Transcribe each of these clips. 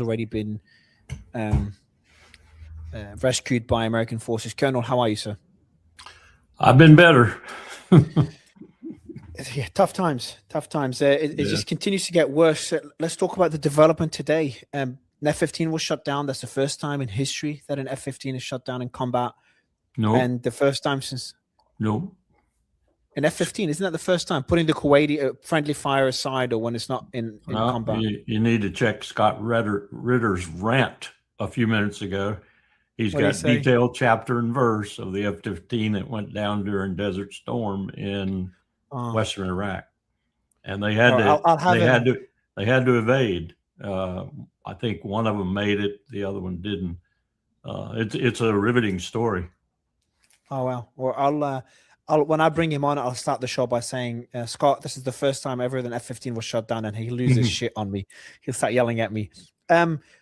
already been rescued by American forces. Colonel, how are you, sir? I've been better. Yeah, tough times. It just continues to get worse. Let's talk about the development today. An F-15 was shut down. That's the first time in history that an F-15 is shut down in combat. No. And the first time since... No. An F-15, isn't that the first time? Putting the Kuwaiti friendly fire aside, or when it's not in combat? You need to check Scott Ritter's rant a few minutes ago. He's got detailed chapter and verse of the F-15 that went down during Desert Storm in Western Iraq, and they had they had to evade. I think one of them made it, the other one didn't. It's a riveting story. Oh wow! Well, I'll when I bring him on, I'll start the show by saying, Scott, this is the first time ever that F-15 was shut down, and he loses shit on me. He'll start yelling at me.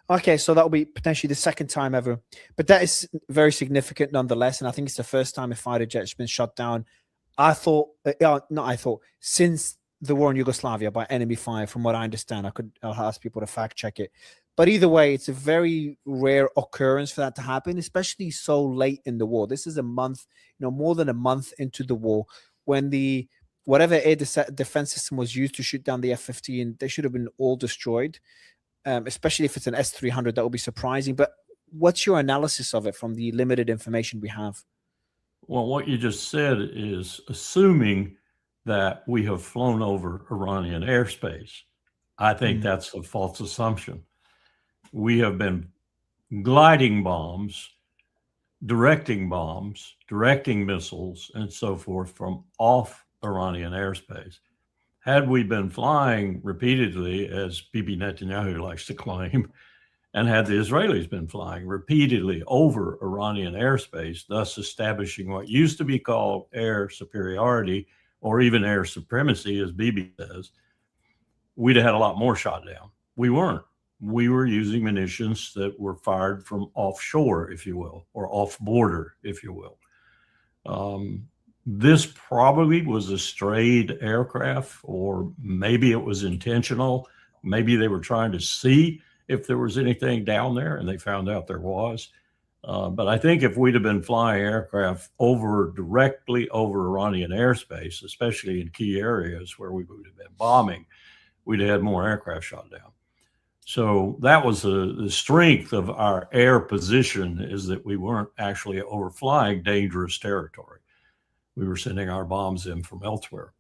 Okay, so that will be potentially the second time ever, but that is very significant nonetheless, and I think it's the first time a fighter jet's been shut down. Since the war in Yugoslavia by enemy fire, from what I understand. I'll ask people to fact check it. But either way, it's a very rare occurrence for that to happen, especially so late in the war. This is a month, more than a month into the war, when whatever air defense system was used to shoot down the F-15, they should have been all destroyed, especially if it's an S-300. That would be surprising. But what's your analysis of it from the limited information we have? Well, what you just said is assuming that we have flown over Iranian airspace. I think that's a false assumption. We have been gliding bombs, directing missiles, and so forth from off Iranian airspace. Had we been flying repeatedly, as Bibi Netanyahu likes to claim, and had the Israelis been flying repeatedly over Iranian airspace, thus establishing what used to be called air superiority or even air supremacy, as Bibi says, we'd have had a lot more shot down. We weren't. We were using munitions that were fired from offshore, if you will, or off border, if you will. This probably was a strayed aircraft, or maybe it was intentional. Maybe they were trying to see if there was anything down there, and they found out there was. But I think if we'd have been flying aircraft directly over Iranian airspace, especially in key areas where we would have been bombing, we'd have had more aircraft shot down. So that was the strength of our air position, is that we weren't actually overflying dangerous territory. We were sending our bombs in from elsewhere.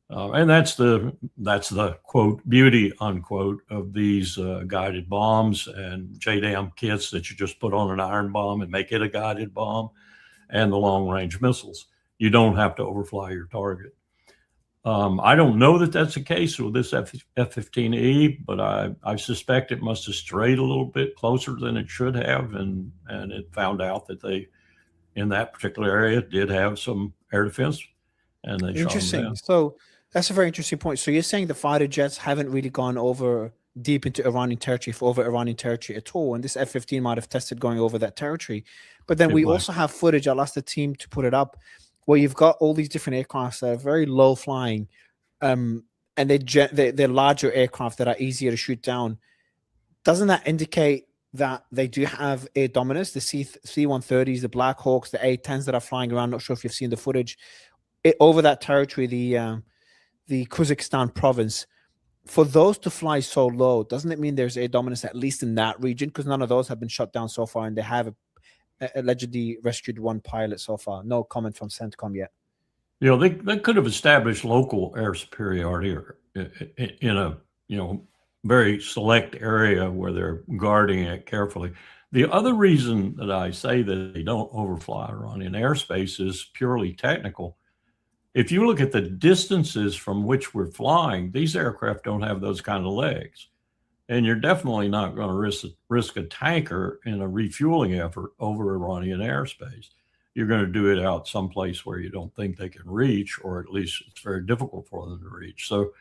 And that's the quote beauty unquote of these guided bombs and JDAM kits that you just put on an iron bomb and make it a guided bomb, and the long range missiles. You don't have to overfly your target. I don't know that that's the case with this F-15E, but I suspect it must have strayed a little bit closer than it should have, and it found out that they, in that particular area, did have some air defense, and they shot them down. So that's a very interesting point. So you're saying the fighter jets haven't really gone over deep into Iranian territory at all, and this F-15 might have tested going over that territory. But then we also have footage, I'll ask the team to put it up, where you've got all these different aircraft that are very low flying, and they're larger aircraft that are easier to shoot down. Doesn't that indicate that they do have air dominance? The C-130s, the Black Hawks, the A-10s that are flying around. Not sure if you've seen the footage over that territory, the Kazakhstan province. For those to fly so low, doesn't it mean there's air dominance at least in that region? Because none of those have been shut down so far, and they have allegedly rescued one pilot so far. No comment from CENTCOM yet. They could have established local air superiority in a very select area where they're guarding it carefully. The other reason that I say that they don't overfly Iranian airspace is purely technical. If you look at the distances from which we're flying, these aircraft don't have those kind of legs. And you're definitely not going to risk a tanker in a refueling effort over Iranian airspace. You're going to do it out someplace where you don't think they can reach, or at least it's very difficult for them to reach. So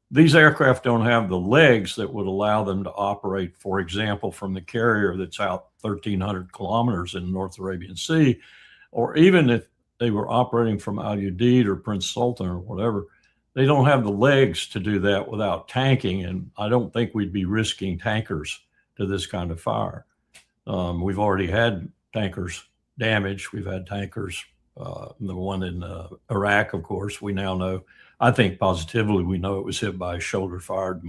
these aircraft don't have the legs that would allow them to operate, for example, from the carrier that's out 1,300 kilometers in the North Arabian Sea, or even if they were operating from Al Udeid or Prince Sultan or whatever, they don't have the legs to do that without tanking. And I don't think we'd be risking tankers to this kind of fire. We've already had tankers damaged. We've had tankers, the one in Iraq, of course, we now know. I think positively we know it was hit by a shoulder-fired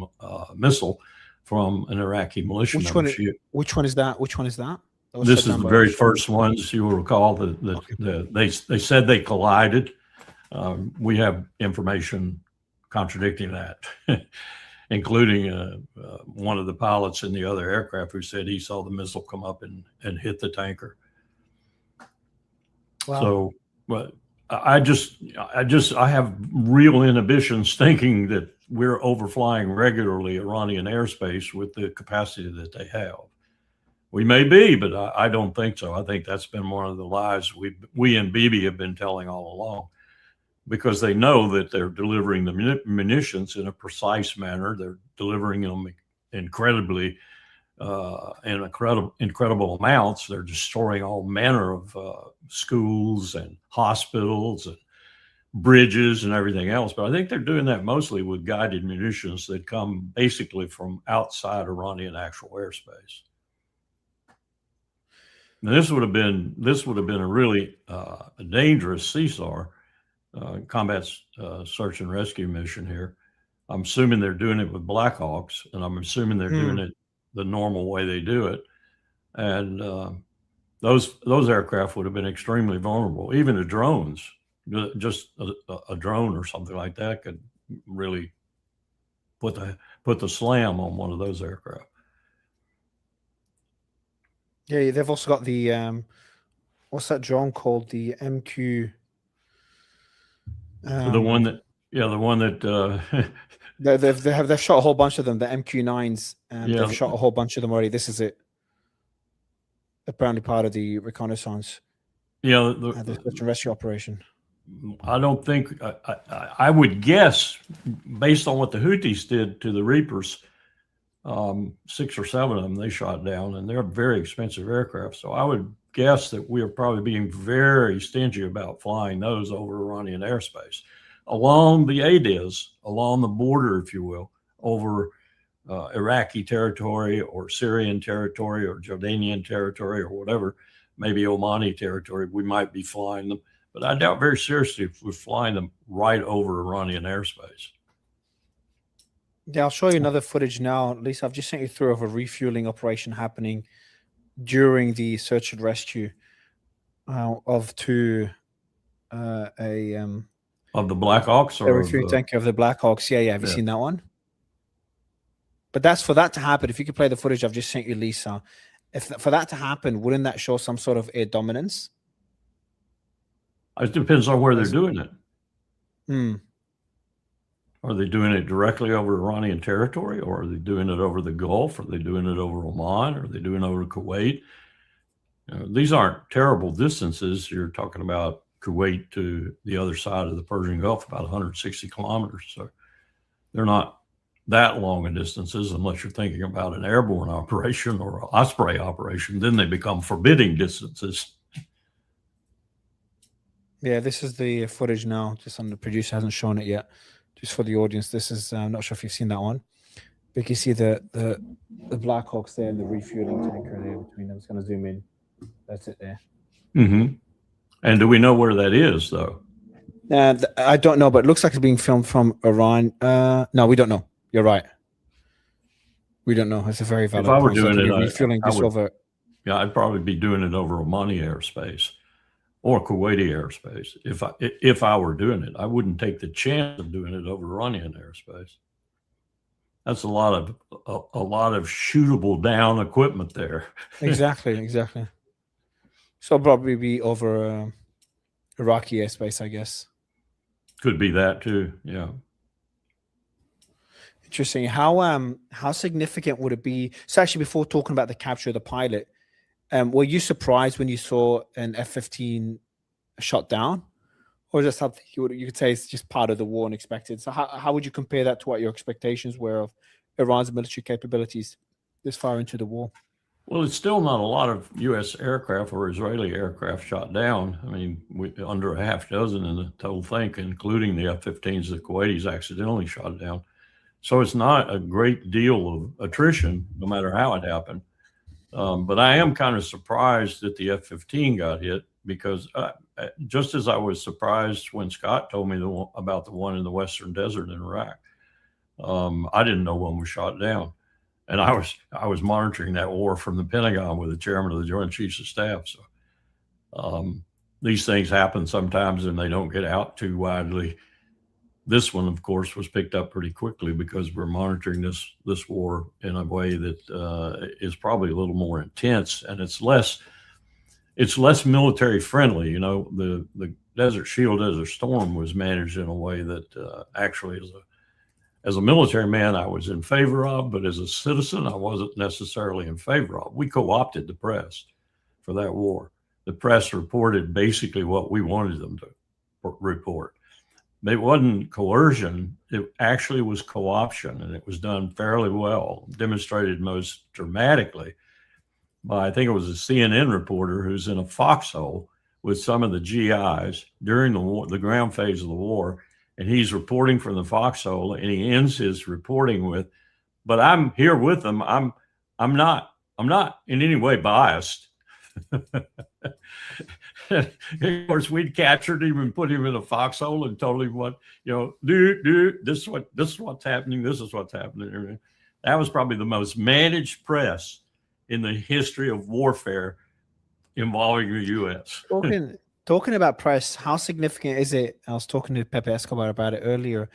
missile from an Iraqi militia Which member. which one is that? Which one is that? This is the very first ones. You will recall that they said they collided. We have information contradicting that, including one of the pilots in the other aircraft who said he saw the missile come up and hit the tanker. Wow. So, but I have real inhibitions thinking that we're overflying regularly Iranian airspace with the capacity that they have. We may be, but I don't think so. I think that's been one of the lies we and Bibi have been telling all along, because they know that they're delivering the munitions in a precise manner. They're delivering them incredibly in incredible amounts. They're destroying all manner of schools and hospitals and bridges and everything else. But I think they're doing that mostly with guided munitions that come basically from outside Iranian actual airspace. Now, this would have been a really dangerous CSAR, combat search and rescue mission here. I'm assuming they're doing it with Black Hawks, and I'm assuming they're doing it the normal way they do it. And those aircraft would have been extremely vulnerable. Even the drones, just a drone or something like that could really put the slam on one of those aircraft. Yeah, they've also got the what's that drone called? The MQ. The one that they've shot a whole bunch of them. The MQ-9s, and they've shot a whole bunch of them already. This is it. Apparently part of the reconnaissance. Yeah, the search and rescue operation. I don't think I would guess, based on what the Houthis did to the Reapers, 6 or 7 of them they shot down, and they're very expensive aircraft. So I would guess that we are probably being very stingy about flying those over Iranian airspace, along the ADIZ, along the border, if you will, over Iraqi territory or Syrian territory or Jordanian territory or whatever, maybe Omani territory. We might be flying them, but I doubt very seriously if we're flying them right over Iranian airspace. Yeah, I'll show you another footage now. Lisa, I've just sent you through of a refueling operation happening during the search and rescue of the Black Hawks, or refueling tanker of the Black Hawks. Yeah. Have you seen that one? But that's for that to happen. If you could play the footage I've just sent you, Lisa, for that to happen, wouldn't that show some sort of air dominance? It depends on where they're doing it. Are they doing it directly over Iranian territory, or are they doing it over the Gulf? Are they doing it over Oman? Are they doing it over Kuwait? These aren't terrible distances. You're talking about Kuwait to the other side of the Persian Gulf, about 160 kilometers. So they're not that long in distances, unless you're thinking about an airborne operation or an Osprey operation. Then they become forbidding distances. Yeah, this is the footage now. Just on the producer hasn't shown it yet. Just for the audience, this is, I'm not sure if you've seen that one. But you can see the Black Hawks there and the refueling tanker there between them. I'm just going to zoom in. That's it there. And do we know where that is, though? I don't know, but it looks like it's being filmed from Iran. No, we don't know. You're right. We don't know. It's a very valid point. If I were doing it, refueling this over. Yeah, I'd probably be doing it over Omani airspace or Kuwaiti airspace. If I were doing it, I wouldn't take the chance of doing it over Iranian airspace. That's a lot of shootable down equipment there. Exactly. So probably be over Iraqi airspace, I guess. Could be that too. Yeah. Interesting. How significant would it be? So actually, before talking about the capture of the pilot, were you surprised when you saw an F-15 shot down, or is that something you could say is just part of the war and expected? So how would you compare that to what your expectations were of Iran's military capabilities this far into the war? Well, it's still not a lot of U.S. aircraft or Israeli aircraft shot down. I mean, under a half dozen in the total thing, including the F-15s the Kuwaitis accidentally shot down. So it's not a great deal of attrition, no matter how it happened. But I am kind of surprised that the F-15 got hit, because just as I was surprised when Scott told me about the one in the Western Desert in Iraq, I didn't know one was shot down. And I was monitoring that war from the Pentagon with the chairman of the Joint Chiefs of Staff. So these things happen sometimes and they don't get out too widely. This one, of course, was picked up pretty quickly because we're monitoring this war in a way that is probably a little more intense, and it's less military friendly. You know, the Desert Shield, Desert Storm was managed in a way that actually, as a military man, I was in favor of, but as a citizen, I wasn't necessarily in favor of. We co-opted the press for that war. The press reported basically what we wanted them to report. It wasn't coercion. It actually was co-option, and it was done fairly well, demonstrated most dramatically by, I think it was a CNN reporter who's in a foxhole with some of the GIs during the war, the ground phase of the war, and he's reporting from the foxhole, and he ends his reporting with, "But I'm here with them. I'm not in any way biased." Of course, we'd captured him and put him in a foxhole and told him what, dude, this is what's happening. This is what's happening. That was probably the most managed press in the history of warfare involving the U.S. Talking about press, how significant is it? I was talking to Pepe Escobar about it earlier.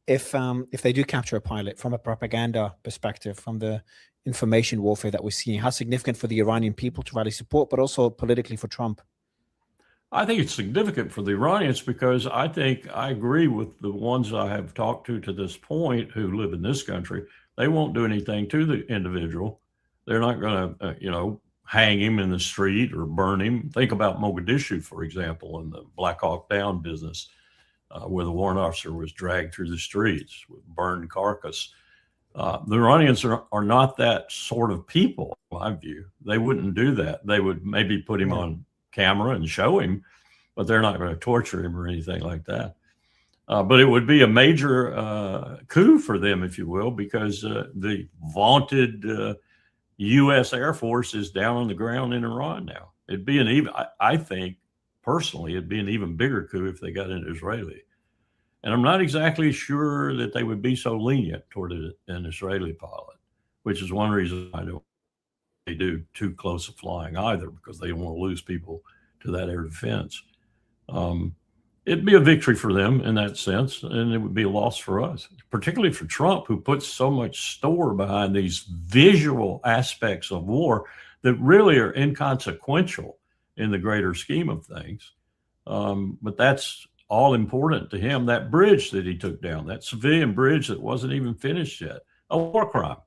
If they do capture a pilot, from a propaganda perspective, from the information warfare that we're seeing, how significant for the Iranian people to rally support, but also politically for Trump? I think it's significant for the Iranians, because I think I agree with the ones I have talked to this point who live in this country. They won't do anything to the individual. They're not going to, hang him in the street or burn him. Think about Mogadishu, for example, in the Black Hawk Down business, where the warrant officer was dragged through the streets with burned carcass. The Iranians are not that sort of people, in my view. They wouldn't do that. They would maybe put him on camera and show him, but they're not going to torture him or anything like that. But it would be a major coup for them, if you will, because the vaunted U.S. Air Force is down on the ground in Iran now. It'd be I think, personally, it'd be an even bigger coup if they got an Israeli. And I'm not exactly sure that they would be so lenient toward an Israeli pilot, which is one reason I don't they do too close a flying either, because they don't want to lose people to that air defense. It'd be a victory for them in that sense, and it would be a loss for us, particularly for Trump, who puts so much store behind these visual aspects of war that really are inconsequential in the greater scheme of things. But that's all important to him. That bridge that he took down, that civilian bridge that wasn't even finished yet, a war crime.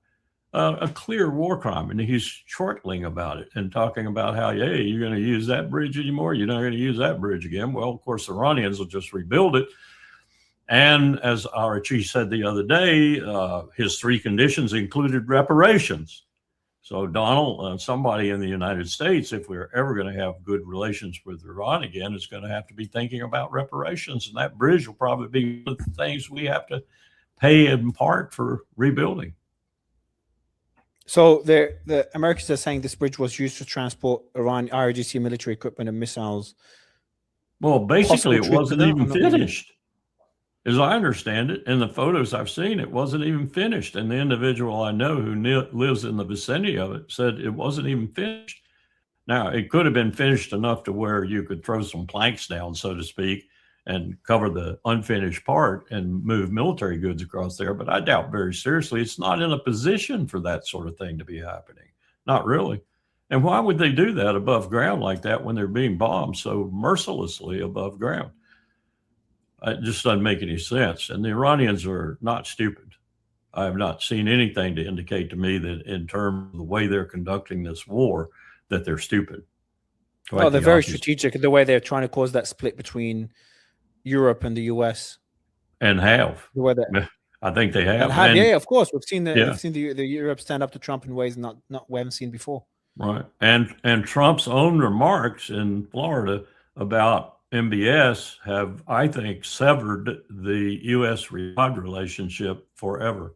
A clear war crime, and he's chortling about it and talking about how, hey, you're going to use that bridge anymore? You're not going to use that bridge again. Well, of course, the Iranians will just rebuild it. And as our chief said the other day, his three conditions included reparations. So, Donald, somebody in the United States, if we're ever going to have good relations with Iran again, is going to have to be thinking about reparations. And that bridge will probably be one of the things we have to pay in part for rebuilding. So the Americans are saying this bridge was used to transport Iran IRGC military equipment and missiles. Well, basically, it wasn't even finished. As I understand it, in the photos I've seen, it wasn't even finished. And the individual I know who lives in the vicinity of it said it wasn't even finished. Now, it could have been finished enough to where you could throw some planks down, so to speak, and cover the unfinished part and move military goods across there. But I doubt very seriously it's not in a position for that sort of thing to be happening. Not really. And why would they do that above ground like that when they're being bombed so mercilessly above ground? It just doesn't make any sense. And the Iranians are not stupid. I have not seen anything to indicate to me that in terms of the way they're conducting this war, that they're stupid. Well, they're very strategic in the way they're trying to cause that split between Europe and the US, and have. I think they have. And yeah, of course, we've seen the Europe stand up to Trump in ways we haven't seen before. Right, and Trump's own remarks in Florida about MBS have, I think, severed the U.S. Riyadh relationship forever.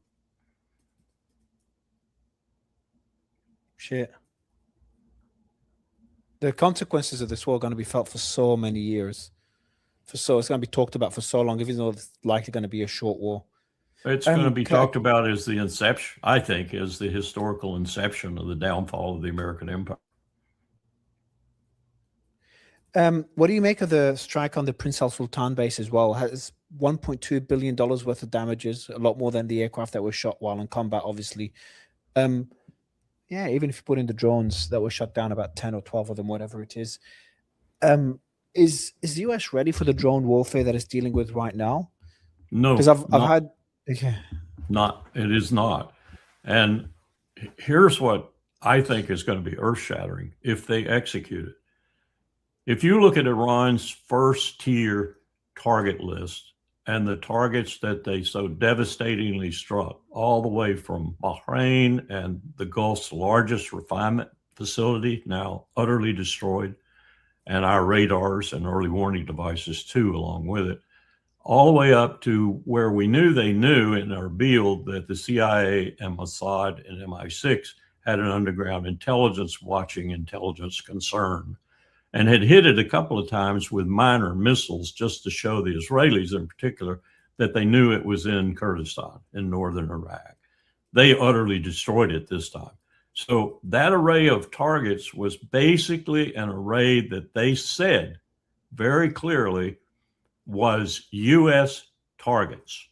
Shit. The consequences of this war are going to be felt for so many years. It's going to be talked about for so long, even though it's likely going to be a short war. It's going to be talked about as the inception, I think, as the historical inception of the downfall of the American empire. What do you make of the strike on the Prince Al Sultan base as well? Has $1.2 billion worth of damages, a lot more than the aircraft that were shot while in combat, obviously. Yeah, even if you put in the drones that were shot down, about 10 or 12 of them, whatever it is. Is the US ready for the drone warfare that it's dealing with right now? No, because I've had. Okay. It is not. And here's what I think is going to be earth-shattering if they execute it. If you look at Iran's first tier target list and the targets that they so devastatingly struck, all the way from Bahrain and the Gulf's largest refinement facility, now utterly destroyed, and our radars and early warning devices too, along with it, all the way up to where we knew they knew in Erbil that the CIA and Mossad and MI6 had an underground intelligence watching intelligence concern, and had hit it a couple of times with minor missiles just to show the Israelis in particular that they knew it was in Kurdistan in northern Iraq. They utterly destroyed it this time. So that array of targets was basically an array that they said very clearly was U.S. targets.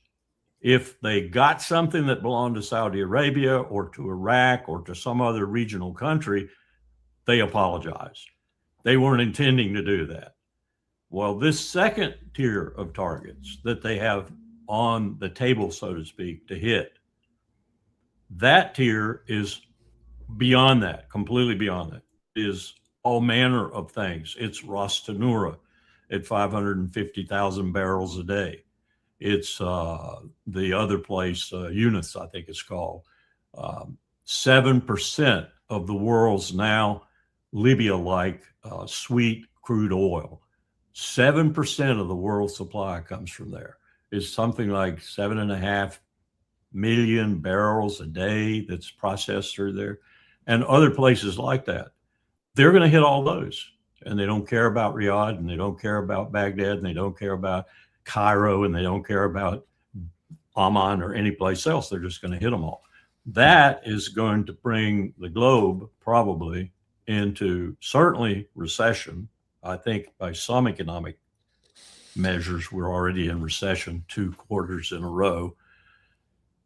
If they got something that belonged to Saudi Arabia or to Iraq or to some other regional country, they apologized. They weren't intending to do that. Well, this second tier of targets that they have on the table, so to speak, to hit, that tier is beyond that, completely beyond that, is all manner of things. It's Ras Tanura at 550,000 barrels a day. It's the other place, Eunice, I think it's called. 7% of the world's now Libya-like sweet crude oil. 7% of the world's supply comes from there. It's something like 7.5 million barrels a day that's processed through there, and other places like that. They're going to hit all those, and they don't care about Riyadh, and they don't care about Baghdad, and they don't care about Cairo, and they don't care about Amman or any place else. They're just going to hit them all. That is going to bring the globe probably into certainly recession. I think by some economic measures, we're already in recession 2 quarters in a row.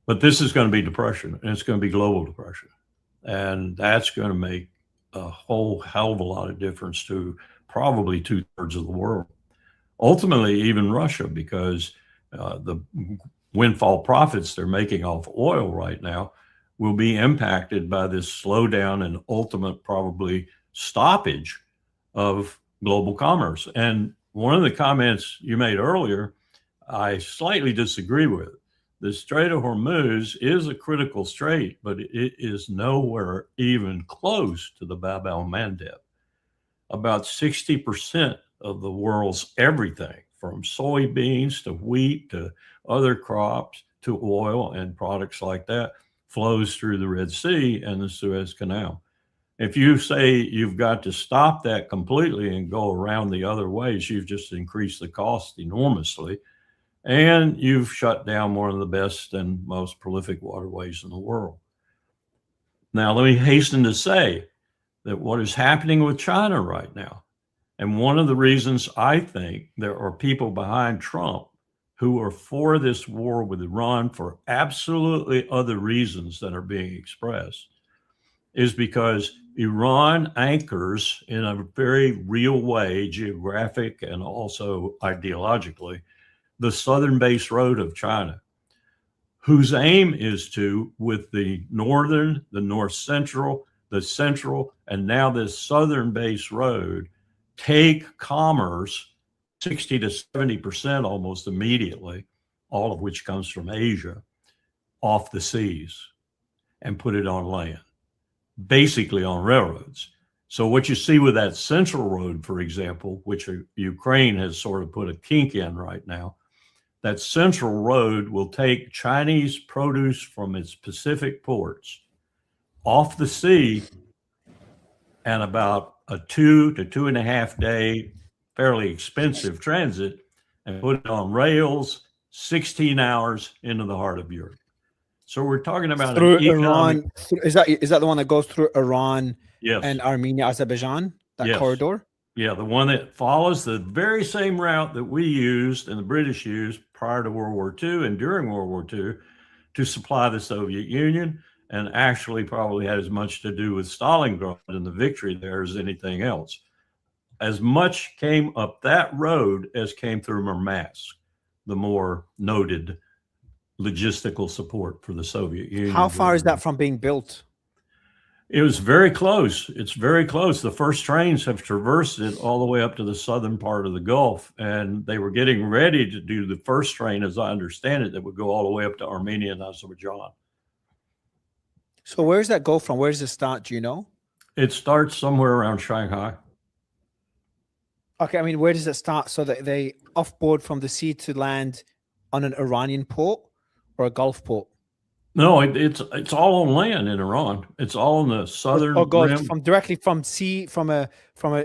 But this is going to be depression, and it's going to be global depression. And that's going to make a whole hell of a lot of difference to probably 2/3 of the world. Ultimately, even Russia, because the windfall profits they're making off oil right now will be impacted by this slowdown and ultimate probably stoppage of global commerce. And one of the comments you made earlier, I slightly disagree with. The Strait of Hormuz is a critical strait, but it is nowhere even close to the Bab el-Mandeb. About 60% of the world's everything, from soybeans to wheat to other crops to oil and products like that, flows through the Red Sea and the Suez Canal. If you say you've got to stop that completely and go around the other ways, you've just increased the cost enormously, and you've shut down one of the best and most prolific waterways in the world. Now, let me hasten to say that what is happening with China right now, and one of the reasons I think there are people behind Trump who are for this war with Iran for absolutely other reasons than are being expressed, is because Iran anchors in a very real way, geographic and also ideologically, the southern base road of China, whose aim is to, with the northern, the north central, the central, and now this southern base road, take commerce 60 to 70% almost immediately, all of which comes from Asia, off the seas and put it on land, basically on railroads. So what you see with that central road, for example, which Ukraine has sort of put a kink in right now, that central road will take Chinese produce from its Pacific ports off the sea and about a 2 to 2.5 day, fairly expensive transit, and put it on rails 16 hours into the heart of Europe. So we're talking about through an economic. Iran. Is that the one that goes through Iran Yes. and Armenia, Azerbaijan? That Yes. corridor? Yeah, the one that follows the very same route that we used and the British used prior to World War II and during World War II to supply the Soviet Union, and actually probably had as much to do with Stalingrad and the victory there as anything else. As much came up that road as came through Murmansk, the more noted logistical support for the Soviet Union. How far is that from being built? It was very close. It's very close. The first trains have traversed it all the way up to the southern part of the Gulf, and they were getting ready to do the first train, as I understand it, that would go all the way up to Armenia and Azerbaijan. So where does that go from? Where does it start? Do you know? It starts somewhere around Shanghai. Okay, I mean, where does it start? So that they offboard from the sea to land on an Iranian port or a Gulf port? No, it's all on land in Iran. It's all in the southern rim. From directly from sea, from a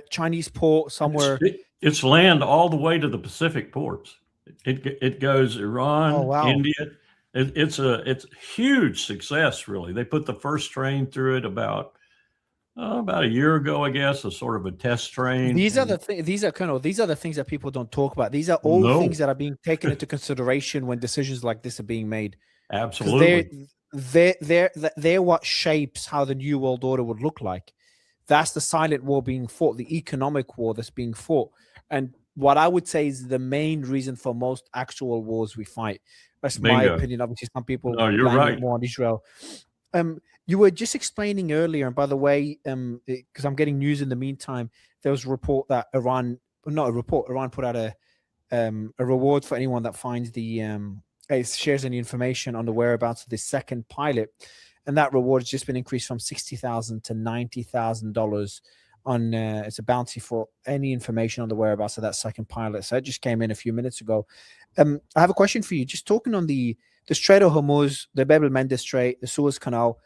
Chinese port somewhere. It's land all the way to the Pacific ports. It goes Iran, Oh, wow. India. It's a huge success, really. They put the first train through it about a year ago, I guess, a sort of a test train. These are the things that people don't talk about. These are all things that are being taken into consideration when decisions like this are being made. Absolutely. They're what shapes how the new world order would look like. That's the silent war being fought, the economic war that's being fought. And what I would say is the main reason for most actual wars we fight. That's my opinion. Obviously, some people you're right. more on Israel. You were just explaining earlier, and by the way, because I'm getting news in the meantime, there was a report that Iran put out a reward for anyone that finds shares any information on the whereabouts of this second pilot, and that reward has just been increased from $60,000 to $90,000 on it's a bounty for any information on the whereabouts of that second pilot. So it just came in a few minutes ago. I have a question for you. Just talking on the Strait of Hormuz, the Bab el-Mandeb Strait, the Suez Canal.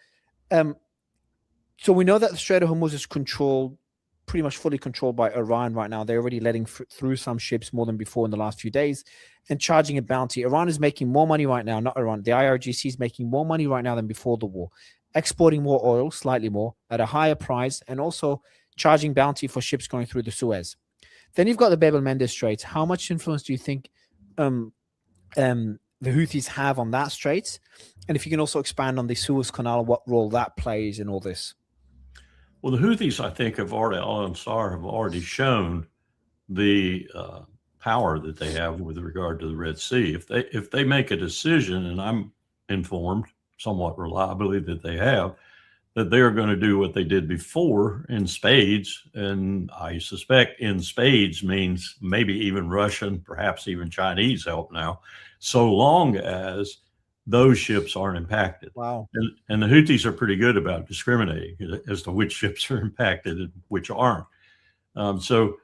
So we know that the Strait of Hormuz is pretty much fully controlled by Iran right now. They're already letting through some ships more than before in the last few days and charging a bounty. Iran is making more money right now, not Iran. The IRGC is making more money right now than before the war, exporting more oil, slightly more, at a higher price, and also charging bounty for ships going through the Suez. Then you've got the Bab el-Mandeb Strait. How much influence do you think the Houthis have on that strait? And if you can also expand on the Suez Canal, what role that plays in all this? Well, the Houthis, I think, have already shown the power that they have with regard to the Red Sea. If they make a decision, and I'm informed somewhat reliably that they have, that they are going to do what they did before in spades, and I suspect in spades means maybe even Russian, perhaps even Chinese help now, so long as those ships aren't impacted. Wow. And the Houthis are pretty good about discriminating as to which ships are impacted and which aren't. So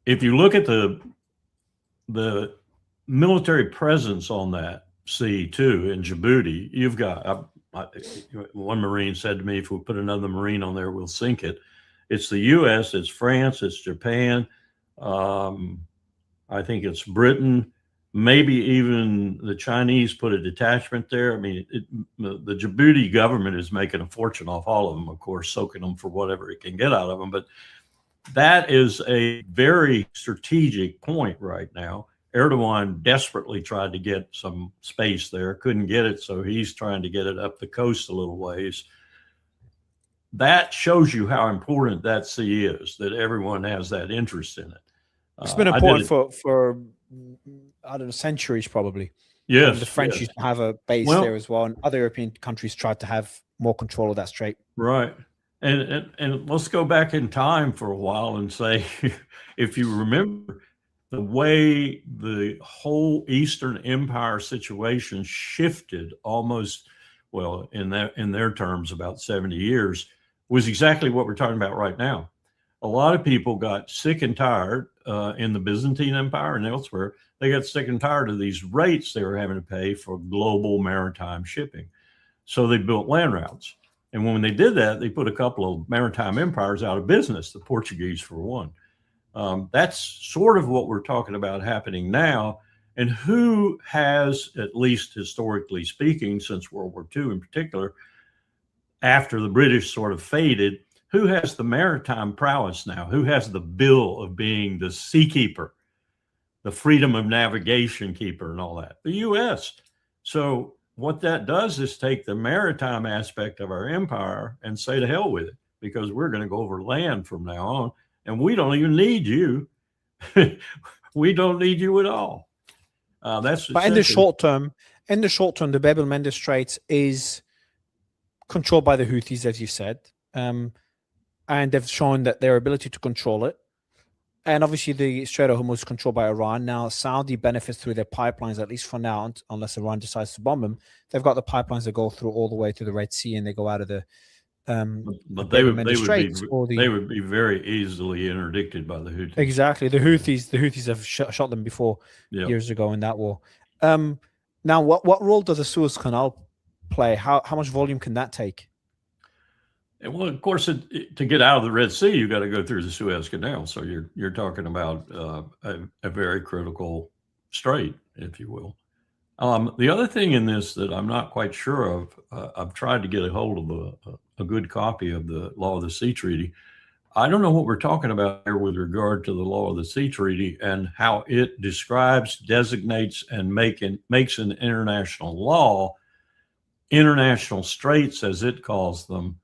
if you look at the military presence on that sea too, in Djibouti, you've got, one Marine said to me, if we put another Marine on there, we'll sink it. It's the U.S., it's France, it's Japan. I think it's Britain. Maybe even the Chinese put a detachment there. I mean, the Djibouti government is making a fortune off all of them, of course, soaking them for whatever it can get out of them. But that is a very strategic point right now. Erdogan desperately tried to get some space there, couldn't get it, so he's trying to get it up the coast a little ways. That shows you how important that sea is, that everyone has that interest in it. It's been important for I don't know, centuries probably. Yes. The French used to have a base there as well, and other European countries tried to have more control of that strait. Right. And let's go back in time for a while and say, if you remember the way the whole Eastern Empire situation shifted almost, well, in their terms, about 70 years, was exactly what we're talking about right now. A lot of people got sick and tired in the Byzantine Empire and elsewhere. They got sick and tired of these rates they were having to pay for global maritime shipping. So they built land routes. And when they did that, they put a couple of maritime empires out of business, the Portuguese for one. That's sort of what we're talking about happening now. And who has, at least historically speaking, since World War II in particular, after the British sort of faded, who has the maritime prowess now? Who has the bill of being the seakeeper, the freedom of navigation keeper and all that? The U.S. So what that does is take the maritime aspect of our empire and say to hell with it, because we're going to go over land from now on, and we don't even need you. We don't need you at all. But in the short term, the Bab el-Mandeb Straits is controlled by the Houthis, as you said, and they've shown that their ability to control it. And obviously, the Strait of Hormuz is controlled by Iran. Now, Saudi benefits through their pipelines, at least for now, unless Iran decides to bomb them. They've got the pipelines that go through all the way to the Red Sea, and they go out of the but they would be very easily interdicted by the Houthis. Exactly. The Houthis have shot them before years ago in that war. Now, what role does the Suez Canal play? How much volume can that take? Well, of course, to get out of the Red Sea, you got to go through the Suez Canal. So you're talking about a very critical strait, if you will. The other thing in this that I'm not quite sure of, I've tried to get a hold of a good copy of the Law of the Sea Treaty. I don't know what we're talking about here with regard to the Law of the Sea Treaty and how it describes, designates, and makes an international law, international straits, as it calls them,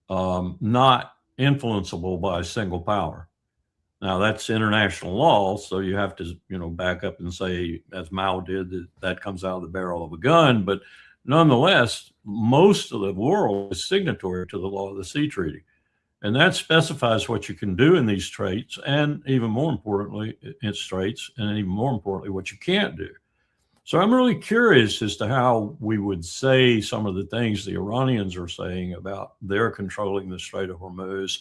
not influenceable by a single power. Now, that's international law, so you have to, back up and say, as Mao did, that comes out of the barrel of a gun. But nonetheless, most of the world is signatory to the Law of the Sea Treaty. And that specifies what you can do in these straits, and even more importantly, in straits, and even more importantly, what you can't do. So I'm really curious as to how we would say some of the things the Iranians are saying about their controlling the Strait of Hormuz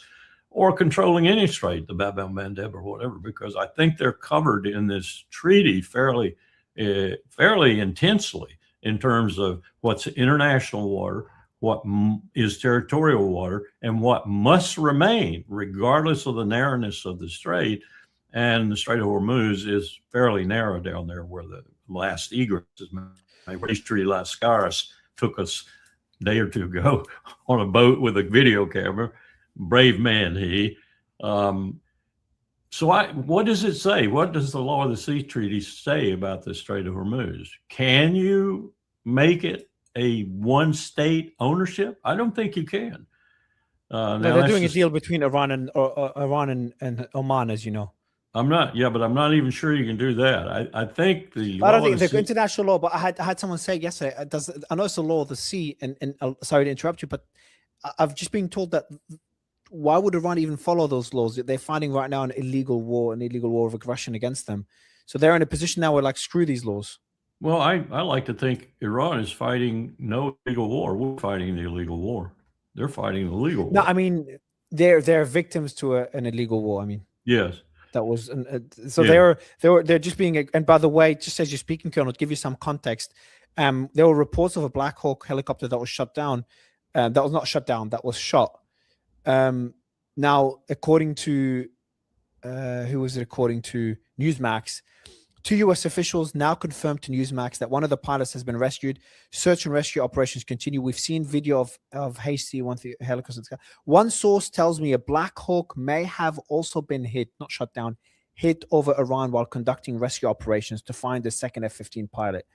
or controlling any strait, the Bab el-Mandeb or whatever, because I think they're covered in this treaty fairly intensely in terms of what's international water, what is territorial water, and what must remain regardless of the narrowness of the strait. And the Strait of Hormuz is fairly narrow down there where the last egress is made. Treaty Lascaris took us a day or two ago on a boat with a video camera. Brave man, he. So what does it say? What does the Law of the Sea Treaty say about the Strait of Hormuz? Can you make it a one-state ownership? I don't think you can. They're doing a deal between Iran and Oman, as you know. I'm not even sure you can do that. I think the I don't think the international law, but I had someone say yesterday, I know it's the law of the sea, and sorry to interrupt you, but I've just been told that why would Iran even follow those laws? They're fighting right now an illegal war of aggression against them. So they're in a position now where, like, screw these laws. Well, I like to think Iran is fighting no illegal war. We're fighting the illegal war. They're fighting the legal war. No, I mean, they're victims to an illegal war. I mean, yes. That was so yeah. They're just being, and by the way, just as you're speaking, Colonel, to give you some context, there were reports of a Black Hawk helicopter that was shut down. That was not shut down, that was shot. Now, according to who was it? According to Newsmax, 2 U.S. officials now confirmed to Newsmax that one of the pilots has been rescued. Search and rescue operations continue. We've seen video of hasty helicopters. One source tells me a Black Hawk may have also been hit, not shut down, hit over Iran while conducting rescue operations to find the second F-15 pilot.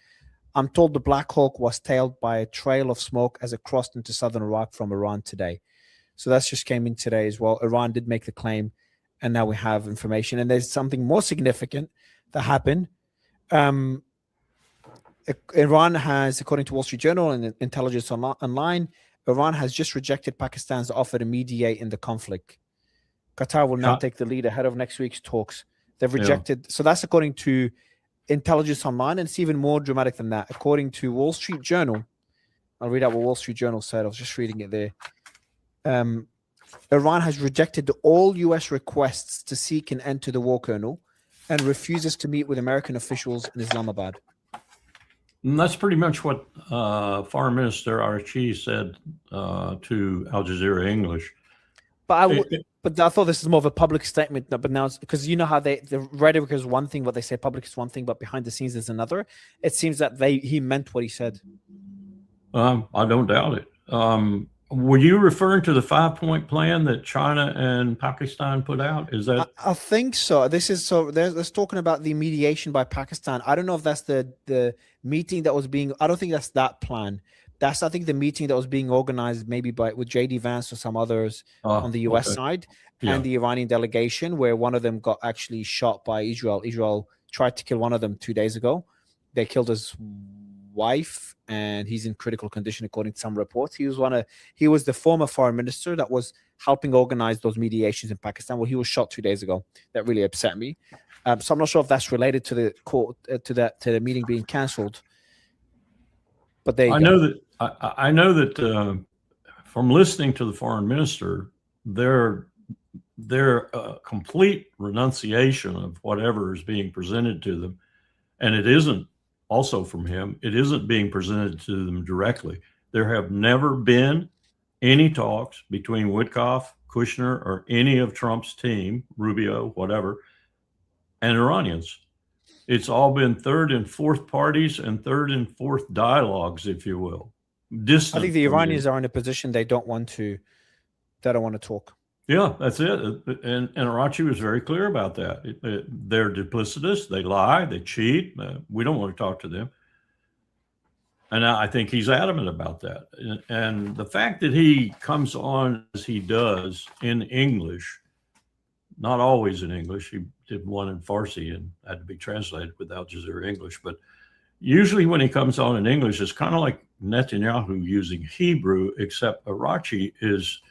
I'm told the Black Hawk was tailed by a trail of smoke as it crossed into southern Iraq from Iran today. So that's just came in today as well. Iran did make the claim, and now we have information. And there's something more significant that happened. Iran has, according to Wall Street Journal and Intelligence Online, Iran has just rejected Pakistan's offer to mediate in the conflict. Qatar will now take the lead ahead of next week's talks. They've rejected. Yeah. So that's according to Intelligence Online, and it's even more dramatic than that. According to Wall Street Journal, I'll read out what Wall Street Journal said. I was just reading it there. Iran has rejected all U.S. requests to seek an end to the war, Colonel, and refuses to meet with American officials in Islamabad. And that's pretty much what Foreign Minister Archie said to Al Jazeera English. But I thought this is more of a public statement. But now, because you know how the rhetoric is one thing, what they say public is one thing, but behind the scenes is another. It seems that he meant what he said. I don't doubt it. Were you referring to the 5-point plan that China and Pakistan put out? Is that? I think so. There's talking about the mediation by Pakistan. I don't know if that's the meeting that was being. I don't think that's that plan. That's, I think, the meeting that was being organized maybe with JD Vance or some others on the US side, and the Iranian delegation, where one of them got actually shot by Israel. Israel tried to kill one of them 2 days ago. They killed his wife, and he's in critical condition according to some reports. He was the former foreign minister that was helping organize those mediations in Pakistan. Well, he was shot 2 days ago. That really upset me. So I'm not sure if that's related to the court, to the meeting being cancelled. But I know that from listening to the foreign minister, their complete renunciation of whatever is being presented to them, and it isn't also from him, it isn't being presented to them directly. There have never been any talks between Witkoff, Kushner, or any of Trump's team, Rubio, whatever, and Iranians. It's all been third and fourth parties and third and fourth dialogues, if you will. I think the Iranians are in a position they don't want to talk. Yeah, that's it. And Arachi was very clear about that. They're duplicitous. They lie. They cheat. We don't want to talk to them. And I think he's adamant about that. And the fact that he comes on as he does in English, not always in English. He did one in Farsi and had to be translated with Al Jazeera English. But usually when he comes on in English, it's kind of like Netanyahu using Hebrew, except Arachi is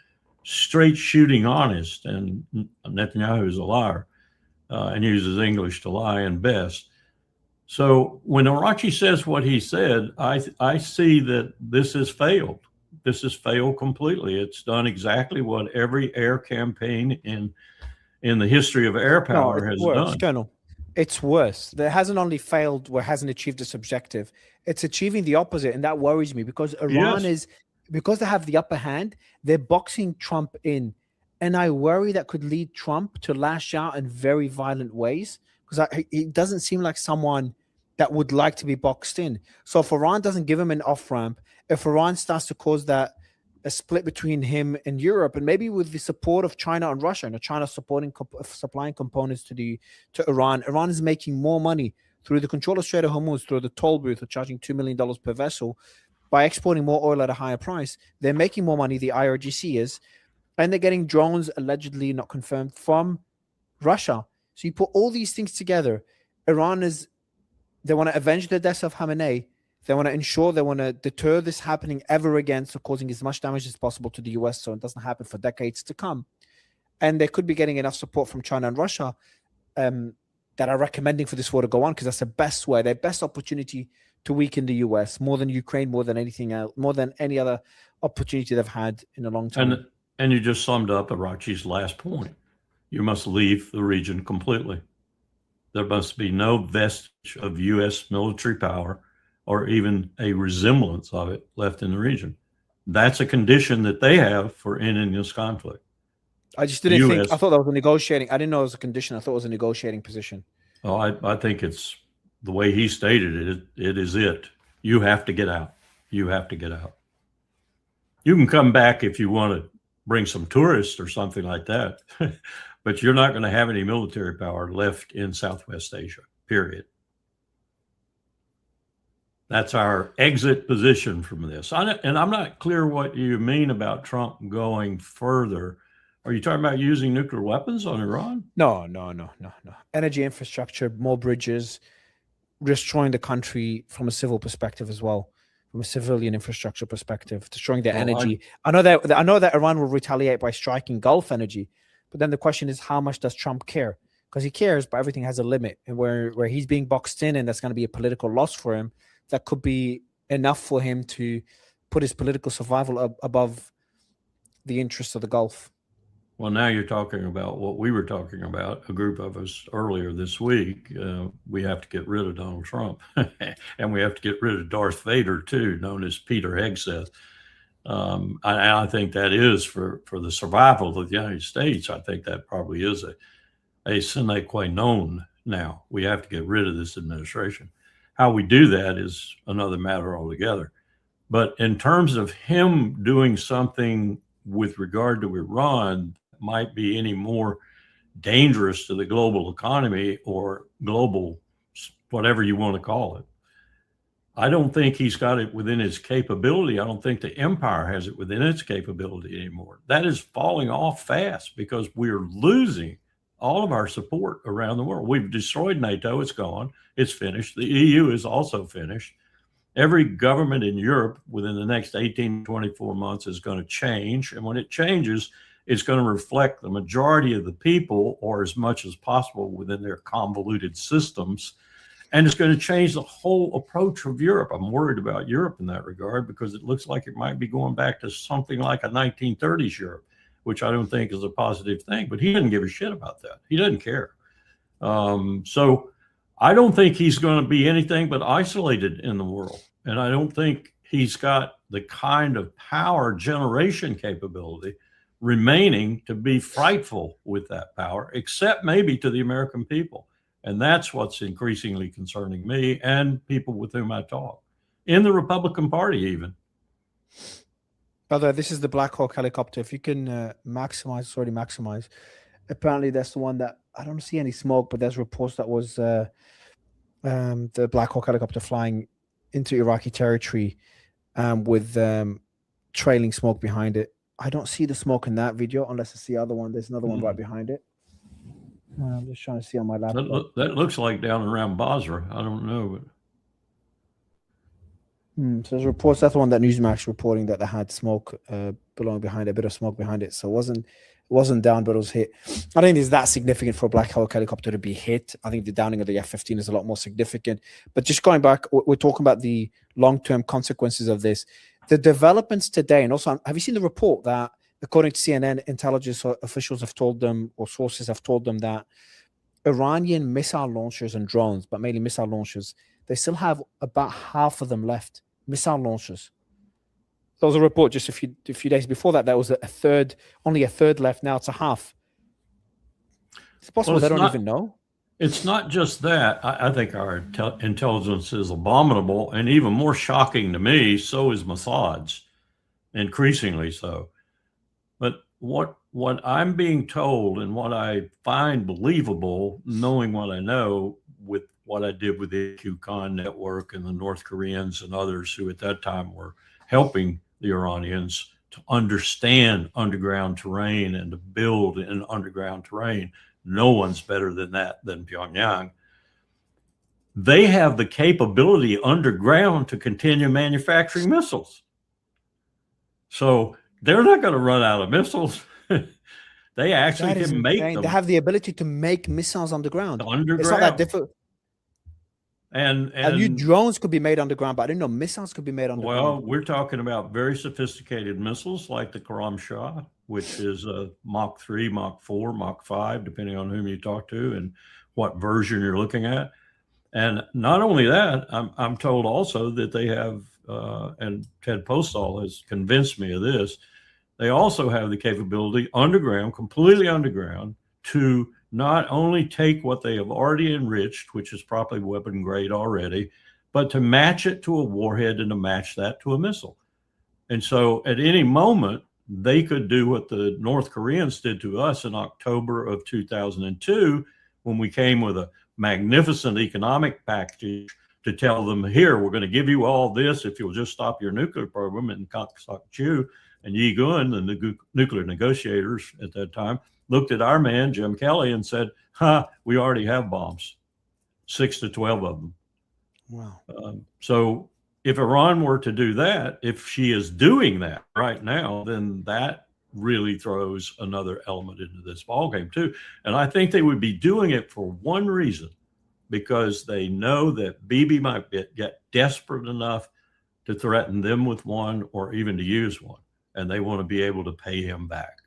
straight shooting honest, and Netanyahu is a liar and uses English to lie and best. So when Arachi says what he said, I see that this has failed. This has failed completely. It's done exactly what every air campaign in the history of air power has done. Colonel, it's worse. It hasn't only failed where it hasn't achieved its objective. It's achieving the opposite, and that worries me because Iran is, because they have the upper hand, they're boxing Trump in. And I worry that could lead Trump to lash out in very violent ways, because he doesn't seem like someone that would like to be boxed in. So if Iran doesn't give him an off-ramp, if Iran starts to cause a split between him and Europe, and maybe with the support of China and Russia, and China supplying components to Iran, Iran is making more money through the control of Strait of Hormuz, through the toll booth of charging $2 million per vessel, by exporting more oil at a higher price. They're making more money, the IRGC is, and they're getting drones, allegedly not confirmed, from Russia. So you put all these things together. Iran they want to avenge the death of Khamenei. They want to deter this happening ever again, so causing as much damage as possible to the US so it doesn't happen for decades to come. And they could be getting enough support from China and Russia that are recommending for this war to go on, because that's the best way, their best opportunity to weaken the US, more than Ukraine, more than anything else, more than any other opportunity they've had in a long time. And you just summed up Arachi's last point. You must leave the region completely. There must be no vestige of U.S. military power or even a resemblance of it left in the region. That's a condition that they have for ending this conflict. I just didn't think, I thought that was a negotiating. I didn't know it was a condition. I thought it was a negotiating position. Oh, I think it's the way he stated it. It is it. You have to get out. You have to get out. You can come back if you want to bring some tourists or something like that, but you're not going to have any military power left in Southwest Asia, period. That's our exit position from this. And I'm not clear what you mean about Trump going further. Are you talking about using nuclear weapons on Iran? No. Energy infrastructure, more bridges, destroying the country from a civil perspective as well, from a civilian infrastructure perspective, destroying their energy. I know that Iran will retaliate by striking Gulf energy, but then the question is, how much does Trump care? Because he cares, but everything has a limit. And where he's being boxed in, and that's going to be a political loss for him, that could be enough for him to put his political survival above the interests of the Gulf. Well, now you're talking about what we were talking about, a group of us earlier this week. We have to get rid of Donald Trump, and we have to get rid of Darth Vader too, known as Peter Hegseth. I think that is for the survival of the United States. I think that probably is a sine qua non now. We have to get rid of this administration. How we do that is another matter altogether. But in terms of him doing something with regard to Iran might be any more dangerous to the global economy or global, whatever you want to call it, I don't think he's got it within his capability. I don't think the empire has it within its capability anymore. That is falling off fast because we're losing all of our support around the world. We've destroyed NATO. It's gone. It's finished. The EU is also finished. Every government in Europe within the next 18, 24 months is going to change. And when it changes, it's going to reflect the majority of the people, or as much as possible within their convoluted systems. And it's going to change the whole approach of Europe. I'm worried about Europe in that regard because it looks like it might be going back to something like a 1930s Europe, which I don't think is a positive thing. But he doesn't give a shit about that. He doesn't care. So I don't think he's going to be anything but isolated in the world. And I don't think he's got the kind of power generation capability remaining to be frightful with that power, except maybe to the American people. And that's what's increasingly concerning me and people with whom I talk, in the Republican Party even. By the way, this is the Black Hawk helicopter. If you can maximize, it's already maximized. Apparently, that's the one that I don't see any smoke, but there's reports that was the Black Hawk helicopter flying into Iraqi territory with trailing smoke behind it. I don't see the smoke in that video unless it's the other one. There's another one right behind it. I'm just trying to see on my laptop. That looks like down around Basra. I don't know. But... So there's reports. That's the one that Newsmax reporting that they had smoke belonging behind it, a bit of smoke behind it. So it wasn't down, but it was hit. I think it's that significant for a Black Hawk helicopter to be hit. I think the downing of the F-15 is a lot more significant. But just going back, we're talking about the long-term consequences of this. The developments today, and also, have you seen the report that, according to CNN, intelligence officials have told them, or sources have told them, that Iranian missile launchers and drones, but mainly missile launchers, they still have about half of them left, missile launchers. There was a report just a few days before that. That was only a third left. Now it's a half. It's possible they don't even know. It's not just that. I think our intelligence is abominable, and even more shocking to me, so is Mossad's, increasingly so. But what I'm being told and what I find believable, knowing what I know with what I did with the QCon network and the North Koreans and others who at that time were helping the Iranians to understand underground terrain and to build in underground terrain. No one's better than that than Pyongyang. They have the capability underground to continue manufacturing missiles. So they're not going to run out of missiles. They actually can make them. They have the ability to make missiles underground. It's not that difficult. And new drones could be made underground, but I didn't know missiles could be made underground. Well, we're talking about very sophisticated missiles like the Karam Shah, which is a Mach 3, Mach 4, Mach 5, depending on whom you talk to and what version you're looking at. And not only that, I'm told also that they have, and Ted Postol has convinced me of this, they also have the capability underground, completely underground, to not only take what they have already enriched, which is probably weapon grade already, but to match it to a warhead and to match that to a missile. And so at any moment, they could do what the North Koreans did to us in October of 2002, when we came with a magnificent economic package to tell them, here, we're going to give you all this if you'll just stop your nuclear program. And Kok Sok Chu and Yi Gun, and the nuclear negotiators at that time, looked at our man, Jim Kelly, and said, we already have bombs, 6 to 12 of them. Wow. So if Iran were to do that, if she is doing that right now, then that really throws another element into this ballgame too. And I think they would be doing it for one reason, because they know that Bibi might get desperate enough to threaten them with one or even to use one. And they want to be able to pay him back.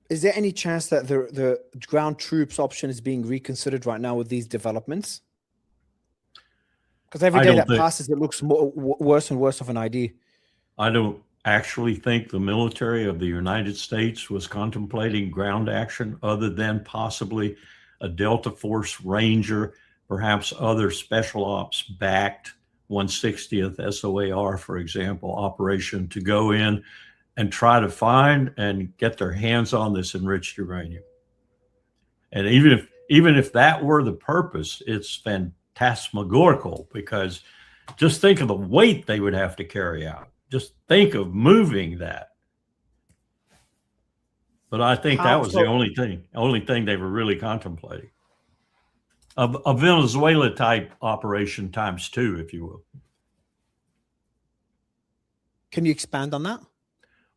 Is there any chance that the ground troops option is being reconsidered right now with these developments? Because every day that passes, it looks worse and worse of an idea. I don't actually think the military of the United States was contemplating ground action other than possibly a Delta Force Ranger, perhaps other special ops backed 160th SOAR, for example, operation to go in and try to find and get their hands on this enriched uranium. And even if that were the purpose, it's phantasmagorical, because just think of the weight they would have to carry out. Just think of moving that. But I think that was the only thing they were really contemplating. A Venezuela type operation times 2, if you will. Can you expand on that?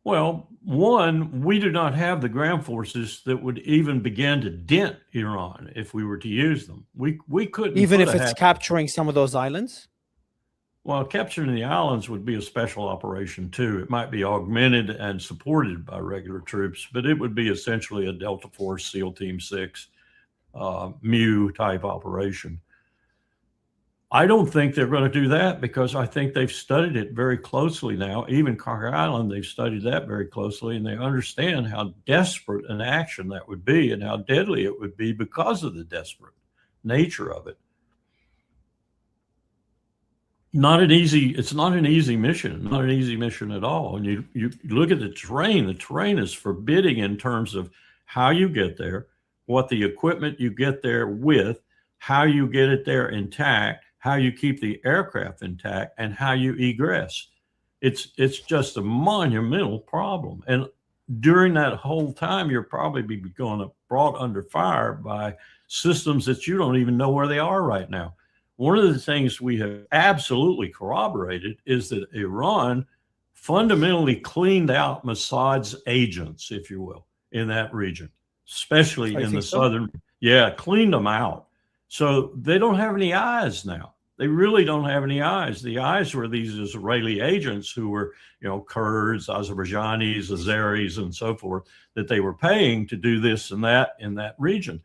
Well, one, we do not have the ground forces that would even begin to dent Iran if we were to use them. We couldn't. Even if it's capturing some of those islands? Well, capturing the islands would be a special operation too. It might be augmented and supported by regular troops, but it would be essentially a Delta Force SEAL Team 6 MU type operation. I don't think they're going to do that, because I think they've studied it very closely now. Even Conquer Island, they've studied that very closely, and they understand how desperate an action that would be and how deadly it would be because of the desperate nature of it. It's not an easy mission at all. And you look at the terrain is forbidding in terms of how you get there, what the equipment you get there with, how you get it there intact, how you keep the aircraft intact, and how you egress. It's just a monumental problem. And during that whole time, you're probably brought under fire by systems that you don't even know where they are right now. One of the things we have absolutely corroborated is that Iran fundamentally cleaned out Mossad's agents, if you will, in that region, especially in the southern. Yeah, cleaned them out. So they don't have any eyes now. They really don't have any eyes. The eyes were these Israeli agents who were, Kurds, Azerbaijanis, Azeris, and so forth, that they were paying to do this and that in that region.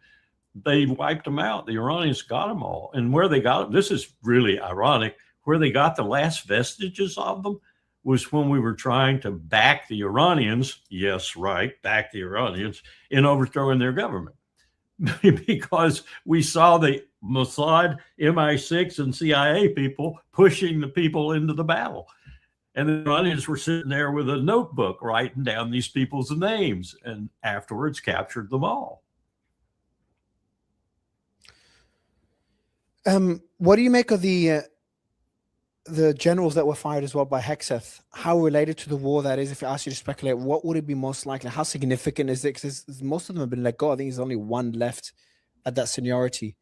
They wiped them out. The Iranians got them all. And where they got them, this is really ironic, where they got the last vestiges of them was when we were trying to back the Iranians, yes, right, back the Iranians in overthrowing their government. Because we saw the Mossad, MI6, and CIA people pushing the people into the battle. And the Iranians were sitting there with a notebook writing down these people's names, and afterwards captured them all. What do you make of the generals that were fired as well by Hegseth? How related to the war that is? If I ask you to speculate, what would it be most likely? How significant is it? Because most of them have been let go. I think there's only one left at that seniority.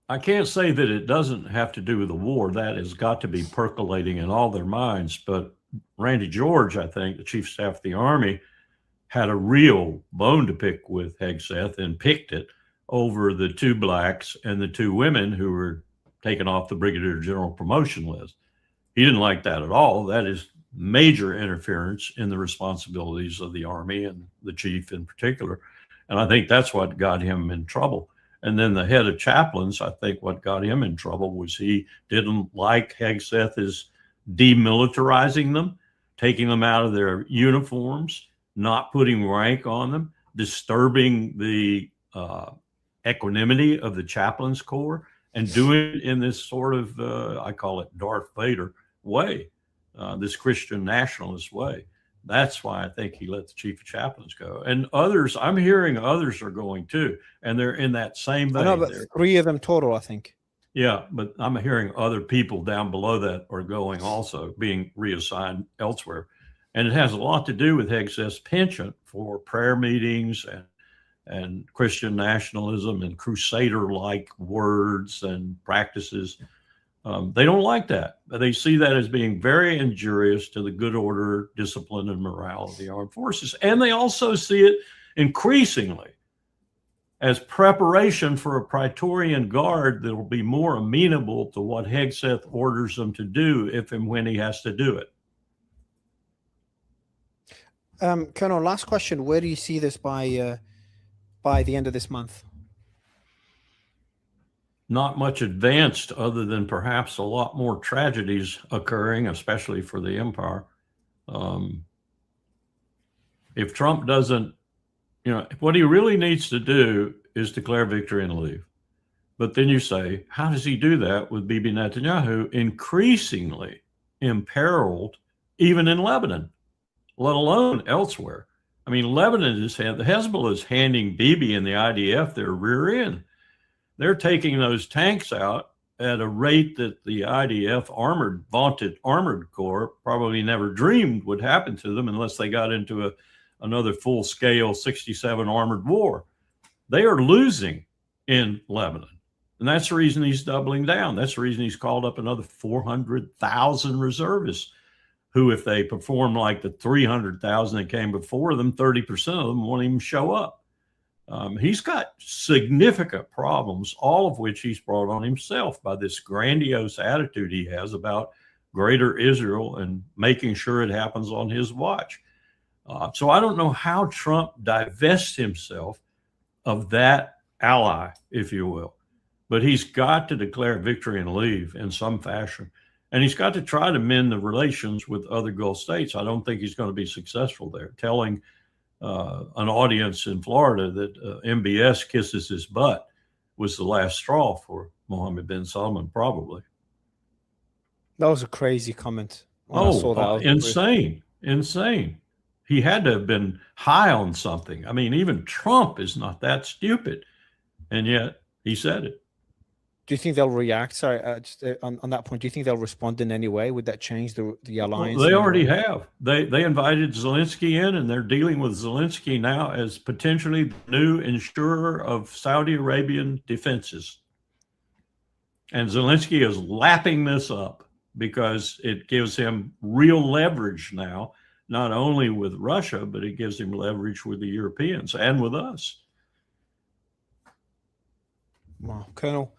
I can't say that it doesn't have to do with the war. That has got to be percolating in all their minds. But Randy George, I think, the chief of staff of the Army, had a real bone to pick with Hegseth and picked it over the 2 blacks and the 2 women who were taken off the brigadier general promotion list. He didn't like that at all. That is major interference in the responsibilities of the Army and the chief in particular. And I think that's what got him in trouble. And then the head of chaplains, I think what got him in trouble was he didn't like Hegseth as demilitarizing them, taking them out of their uniforms, not putting rank on them, disturbing the equanimity of the chaplains corps, and doing it in this sort of, I call it Darth Vader way, this Christian nationalist way. That's why I think he let the chief of chaplains go. And others, I'm hearing others are going too, and they're in that same vein. I know, but 3 of them total, I think. Yeah, but I'm hearing other people down below that are going also, being reassigned elsewhere. And it has a lot to do with Hegseth's penchant for prayer meetings and Christian nationalism and crusader-like words and practices. They don't like that. They see that as being very injurious to the good order, discipline, and morale of the armed forces. And they also see it increasingly as preparation for a Praetorian Guard that will be more amenable to what Hegseth orders them to do if and when he has to do it. Colonel, last question. Where do you see this by the end of this month? Not much advanced, other than perhaps a lot more tragedies occurring, especially for the empire. If Trump doesn't, what he really needs to do is declare victory and leave. But then you say, how does he do that with Bibi Netanyahu increasingly imperiled, even in Lebanon, let alone elsewhere? I mean, Lebanon the Hezbollah is handing Bibi and the IDF their rear end. They're taking those tanks out at a rate that the IDF vaunted armored corps probably never dreamed would happen to them unless they got into another full-scale 67 armored war. They are losing in Lebanon. And that's the reason he's doubling down. That's the reason he's called up another 400,000 reservists who, if they perform like the 300,000 that came before them, 30% of them won't even show up. He's got significant problems, all of which he's brought on himself by this grandiose attitude he has about greater Israel and making sure it happens on his watch. So I don't know how Trump divests himself of that ally, if you will, but he's got to declare victory and leave in some fashion. And he's got to try to mend the relations with other Gulf states. I don't think he's going to be successful there. Telling an audience in Florida that MBS kisses his butt was the last straw for Mohammed bin Salman, probably. That was a crazy comment. I saw that. Insane. He had to have been high on something. I mean, even Trump is not that stupid, and yet he said it. Do you think they'll react? Sorry, just on that point, do you think they'll respond in any way? Would that change the alliance? Well, they already have. They invited Zelensky in, and they're dealing with Zelensky now as potentially the new insurer of Saudi Arabian defenses. And Zelensky is lapping this up because it gives him real leverage now, not only with Russia, but it gives him leverage with the Europeans and with us. Wow, Colonel.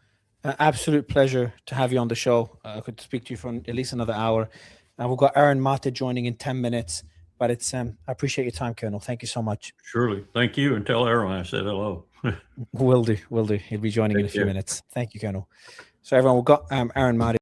Absolute pleasure to have you on the show. I could speak to you for at least another hour. We've got Aaron Mata joining in 10 minutes, but it's I appreciate your time, Colonel. Thank you so much. Surely. Thank you. And tell Aaron I said hello. Will do. He'll be joining in a few minutes. Thank you, Colonel. So everyone, we've got Aaron Mata.